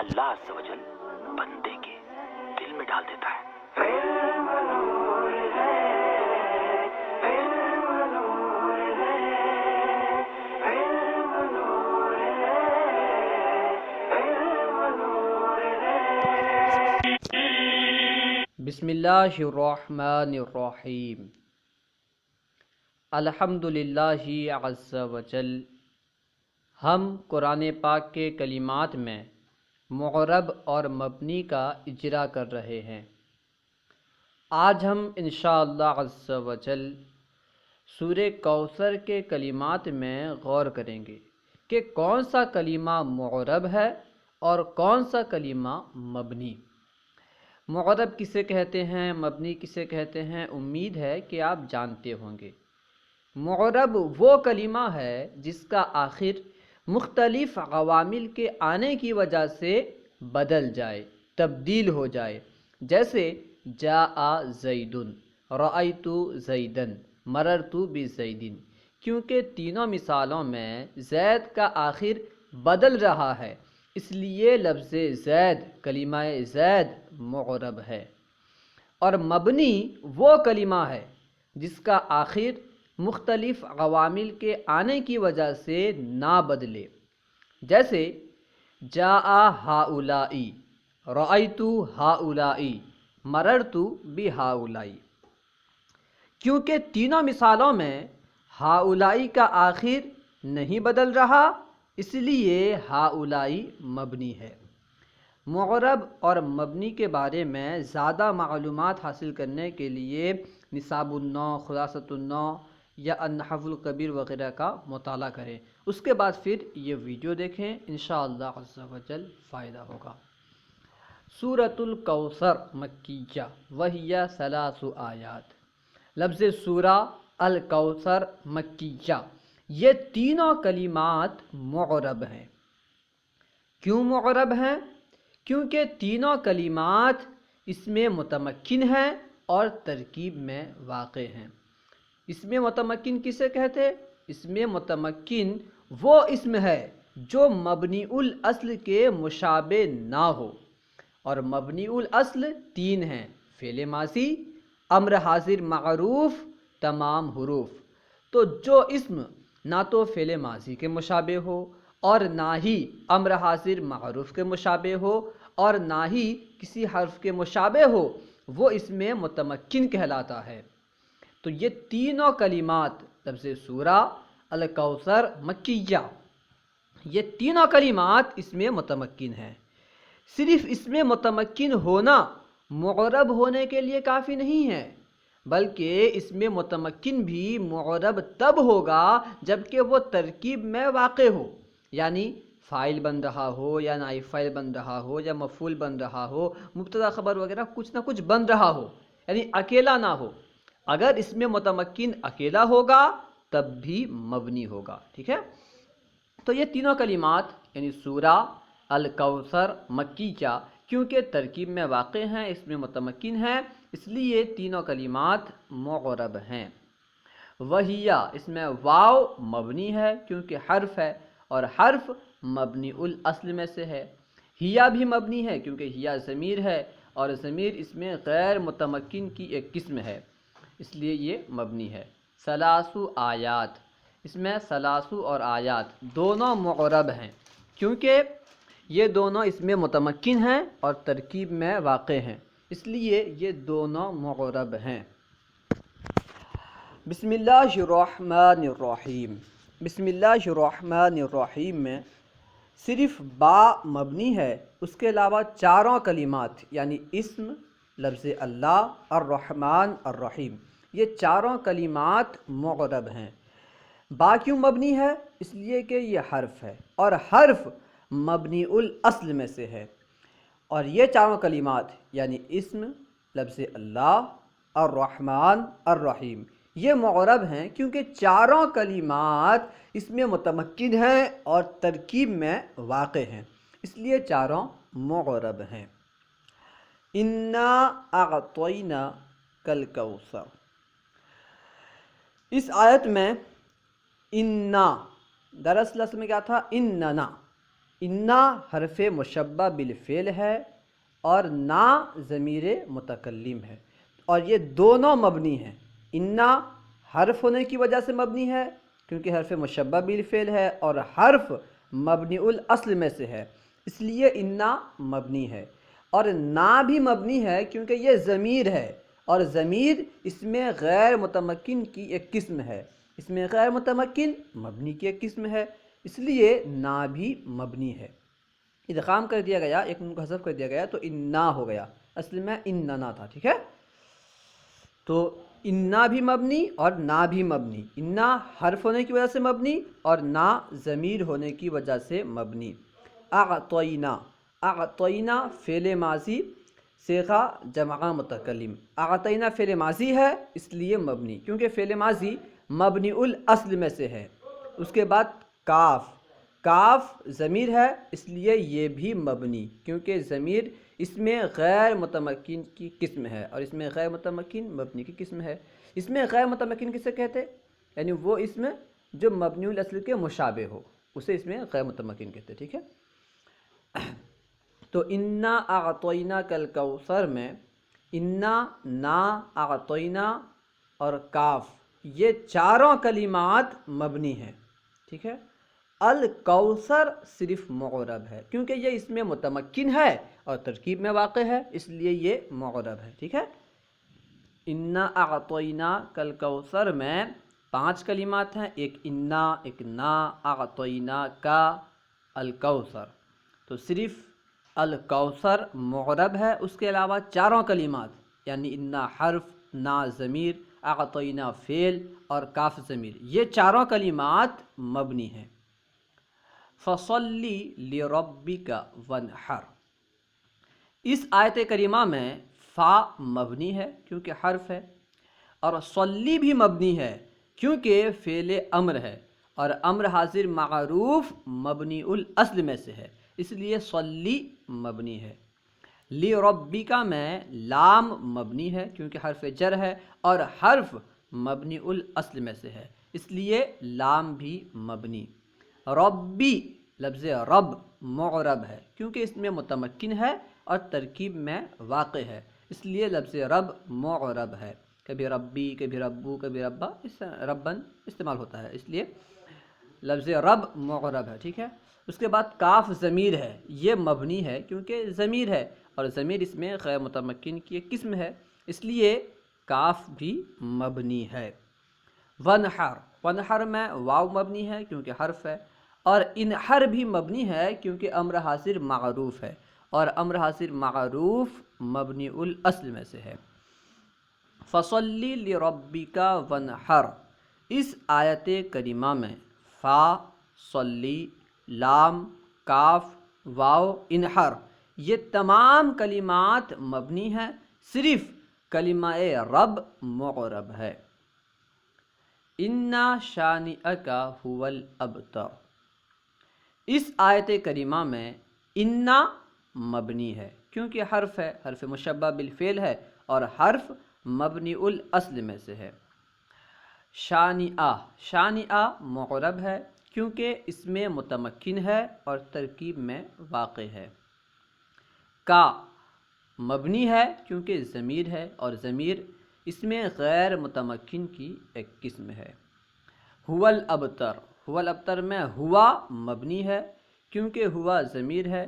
اللہ عز و جل بندے کے دل میں ڈال دیتا ہے۔ بسم اللہ الرحمن الرحیم۔ الحمد للہ عز و جل۔ ہم قرآن پاک کے کلمات میں معرب اور مبنی کا اجرا کر رہے ہیں۔ آج ہم انشاءاللہ عز و جل سورہ کوثر کے کلمات میں غور کریں گے کہ کون سا کلمہ معرب ہے اور کون سا کلمہ مبنی۔ معرب کسے کہتے ہیں، مبنی کسے کہتے ہیں، امید ہے کہ آپ جانتے ہوں گے۔ معرب وہ کلمہ ہے جس کا آخر مختلف عوامل کے آنے کی وجہ سے بدل جائے، تبدیل ہو جائے، جیسے جاء زید، رأیت زیدن، مررت بزید، کیونکہ تینوں مثالوں میں زید کا آخر بدل رہا ہے، اس لیے لفظ زید، کلمہ زید معرب ہے۔ اور مبنی وہ کلمہ ہے جس کا آخر مختلف عوامل کے آنے کی وجہ سے نہ بدلے، جیسے جاء ہؤلاء، رأیت ہؤلاء، مررت بہؤلاء۔ کیونکہ تینوں مثالوں میں ہؤلاء کا آخر نہیں بدل رہا، اس لیے ہؤلاء مبنی ہے۔ معرب اور مبنی کے بارے میں زیادہ معلومات حاصل کرنے کے لیے نصاب النحو، خلاصۃ النحو یا النحو الکبیر وغیرہ کا مطالعہ کریں، اس کے بعد پھر یہ ویڈیو دیکھیں، انشاءاللہ عز و جل فائدہ ہوگا۔ سورۃ الکوثر مکیہ وہی 3 آیات۔ لفظ سورہ الکوثر مکیہ، یہ تینوں کلمات معرب ہیں۔ کیوں معرب ہیں؟ کیونکہ تینوں کلمات اسم متمکن ہیں اور ترکیب میں واقع ہیں۔ اسم متمکن کسے کہتے؟ اسم متمکن وہ اسم ہے جو مبنی الاصل کے مشابہ نہ ہو، اور مبنی الاصل 3 ہیں: فعل ماضی، امر حاضر معروف، تمام حروف۔ تو جو اسم نہ تو فعل ماضی کے مشابہ ہو اور نہ ہی امر حاضر معروف کے مشابہ ہو اور نہ ہی کسی حرف کے مشابہ ہو، وہ اسم متمکن کہلاتا ہے۔ تو یہ تینوں کلمات، لفظ سورہ، الکوثر، مکیہ، یہ تینوں کلمات اسم متمکن ہیں۔ صرف اسم متمکن ہونا معرب ہونے کے لیے کافی نہیں ہے، بلکہ اسم متمکن بھی معرب تب ہوگا جبکہ وہ ترکیب میں واقع ہو، یعنی فاعل بن رہا ہو یا نائب فاعل بن رہا ہو یا مفعول بن رہا ہو، مبتدا خبر وغیرہ کچھ نہ کچھ بن رہا ہو، یعنی اکیلا نہ ہو۔ اگر اسم متمکن اکیلا ہوگا تب بھی مبنی ہوگا، ٹھیک ہے؟ تو یہ تینوں کلمات یعنی سورہ، الکوثر، مکیہ، کیونکہ ترکیب میں واقع ہیں، اس میں متمکن ہیں، اس لیے تینوں کلمات معرب ہیں۔ وہیہ، اس میں واو مبنی ہے کیونکہ حرف ہے اور حرف مبنی الاصل میں سے ہے۔ ہیہ بھی مبنی ہے کیونکہ ہیہ ضمیر ہے اور ضمیر اس میں غیر متمکن کی ایک قسم ہے، اس لیے یہ مبنی ہے۔ 3 آیات، اس میں 3 اور آیات دونوں معرب ہیں کیونکہ یہ دونوں اس میں متمکن ہیں اور ترکیب میں واقع ہیں، اس لیے یہ دونوں معرب ہیں۔ بسم اللہ الرحمن الرحیم۔ بسم اللہ الرحمن الرحیم میں صرف با مبنی ہے، اس کے علاوہ چاروں کلمات یعنی اسم، لفظ اللہ، الرحمن، الرحیم، یہ چاروں کلمات معرب ہیں۔ با کیوں مبنی ہے؟ اس لیے کہ یہ حرف ہے اور حرف مبنی الاصل میں سے ہے، اور یہ چاروں کلمات یعنی اسم، لفظ اللہ، الرحمن، الرحیم، یہ معرب ہیں کیونکہ چاروں کلمات اس میں متمکن ہیں اور ترکیب میں واقع ہیں، اس لیے چاروں معرب ہیں۔ انا اعطیناک الکوثر، اس آیت میں انا، دراصل اصل میں کیا تھا؟ اننا، انا حرف مشبہ بالفعل ہے اور نا ضمیر متکلم ہے، اور یہ دونوں مبنی ہیں۔ انا حرف ہونے کی وجہ سے مبنی ہے کیونکہ حرف مشبہ بالفعل ہے، اور حرف مبنی الاصل میں سے ہے، اس لیے انا مبنی ہے۔ اور نا بھی مبنی ہے کیونکہ یہ ضمیر ہے، اور ضمیر اس میں غیر متمکن کی ایک قسم ہے، اس میں غیر متمکن مبنی کی ایک قسم ہے، اس لیے نا بھی مبنی ہے۔ ادغام کر دیا گیا، ایک نون کو حذف کر دیا گیا تو انا ہو گیا، اصل میں اننا تھا، ٹھیک ہے۔ تو انا بھی مبنی اور نا بھی مبنی، انا حرف ہونے کی وجہ سے مبنی اور نا ضمیر ہونے کی وجہ سے مبنی۔ اعطینا، اعطینا فعل ماضی صیغہ جمع متکلم، اعطینا فعل ماضی ہے اس لیے مبنی، کیونکہ فعل ماضی مبنی الاصل میں سے ہے۔ اس کے بعد کاف، کاف ضمیر ہے اس لیے یہ بھی مبنی، کیونکہ ضمیر اس میں غیر متمکن کی قسم ہے، اور اس میں غیر متمکن مبنی کی قسم ہے۔ اس میں غیر متمکن کسے کہتے؟ یعنی وہ اسم جو مبنی الاصل کے مشابہ ہو، اسے اس میں غیر متمکن کہتے، ٹھیک ہے۔ تو انا اعطینا کالکوثر میں انا، نا، اعطینا اور کاف یہ چاروں کلمات مبنی ہیں، ٹھیک ہے۔ الکوثر صرف معرب ہے کیونکہ یہ اس میں متمکن ہے اور ترکیب میں واقع ہے، اس لیے یہ معرب ہے، ٹھیک ہے۔ انا اعطینا کالکوثر میں 5 کلمات ہیں، ایک انا، ایک نا، اعطینا کا، الکوثر۔ تو صرف الکوثر معرب ہے، اس کے علاوہ چاروں کلمات یعنی انا حرف، نا ضمیر، اعطینا فعل اور کاف ضمیر، یہ چاروں کلمات مبنی ہیں۔ فصلی لربک وانحر، اس آیت کریمہ میں فا مبنی ہے کیونکہ حرف ہے، اور صلی بھی مبنی ہے کیونکہ فعل امر ہے، اور امر حاضر معروف مبنی الاصل میں سے ہے، اس لیے صلی مبنی ہے۔ لربک میں لام مبنی ہے کیونکہ حرف جر ہے، اور حرف مبنی الاصل میں سے ہے، اس لیے لام بھی مبنی۔ ربی لفظ رب معرب ہے کیونکہ اس میں متمکن ہے اور ترکیب میں واقع ہے، اس لیے لفظ رب معرب ہے، کبھی ربی، کبھی ربو، کبھی ربا، اس ربن استعمال ہوتا ہے، اس لیے لفظ رب معرب ہے، ٹھیک ہے۔ اس کے بعد کاف ضمیر ہے، یہ مبنی ہے کیونکہ ضمیر ہے، اور ضمیر اس میں غیر متمکن کی ایک قسم ہے، اس لیے کاف بھی مبنی ہے۔ ونحر، ونحر میں واو مبنی ہے کیونکہ حرف ہے، اور انحر بھی مبنی ہے کیونکہ امر حاضر معروف ہے، اور امر حاضر معروف مبنی الاصل میں سے ہے۔ فصلی لربک وانحر، اس آیت کریمہ میں فا، صلی، لام، کاف، واو، انحر یہ تمام کلمات مبنی ہیں، صرف کلمہ رب معرب ہے۔ انا شانئک ھو الابتر، اس آیت کریمہ میں انا مبنی ہے کیونکہ حرف ہے، حرف مشبہ بالفعل ہے، اور حرف مبنی الاصل میں سے ہے۔ شانئہ، شانئہ معرب ہے کیونکہ اس میں متمکن ہے اور ترکیب میں واقع ہے۔ کا مبنی ہے کیونکہ ضمیر ہے، اور ضمیر اس میں غیر متمکن کی ایک قسم ہے۔ ھو الابتر، ھو الابتر میں ہوا مبنی ہے کیونکہ ہوا ضمیر ہے،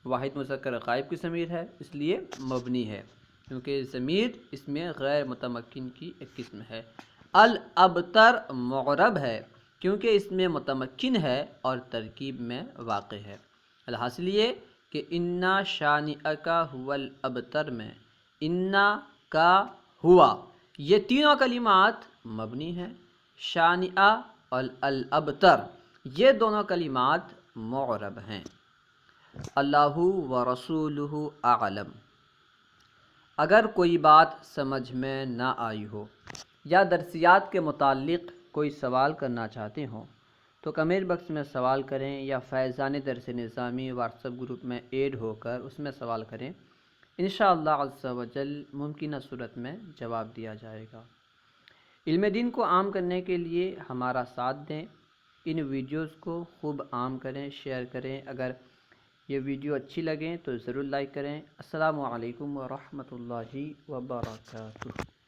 واحد مذکر غائب کی ضمیر ہے، اس لیے مبنی ہے کیونکہ ضمیر اس میں غیر متمکن کی ایک قسم ہے۔ الابتر معرب ہے کیونکہ اس میں متمکن ہے اور ترکیب میں واقع ہے۔ الحاصل یہ کہ انا شانئک ھو الابتر میں انا، کا، ہوا یہ تینوں کلمات مبنی ہیں، شانئہ اور الابتر یہ دونوں کلمات معرب ہیں۔ اللہ ورسولہ اعلم، اگر کوئی بات سمجھ میں نہ آئی ہو یا درسیات کے متعلق کوئی سوال کرنا چاہتے ہوں تو کمنٹ باکس میں سوال کریں، یا فیضان درس نظامی واٹس ایپ گروپ میں ایڈ ہو کر اس میں سوال کریں، انشاءاللہ عز و جل ممکنہ صورت میں جواب دیا جائے گا۔ علم دین کو عام کرنے کے لیے ہمارا ساتھ دیں۔ ان ویڈیوز کو خوب عام کریں، شیئر کریں۔ اگر یہ ویڈیو اچھی لگیں تو ضرور لائک کریں۔ السلام علیکم ورحمۃ اللہ وبرکاتہ۔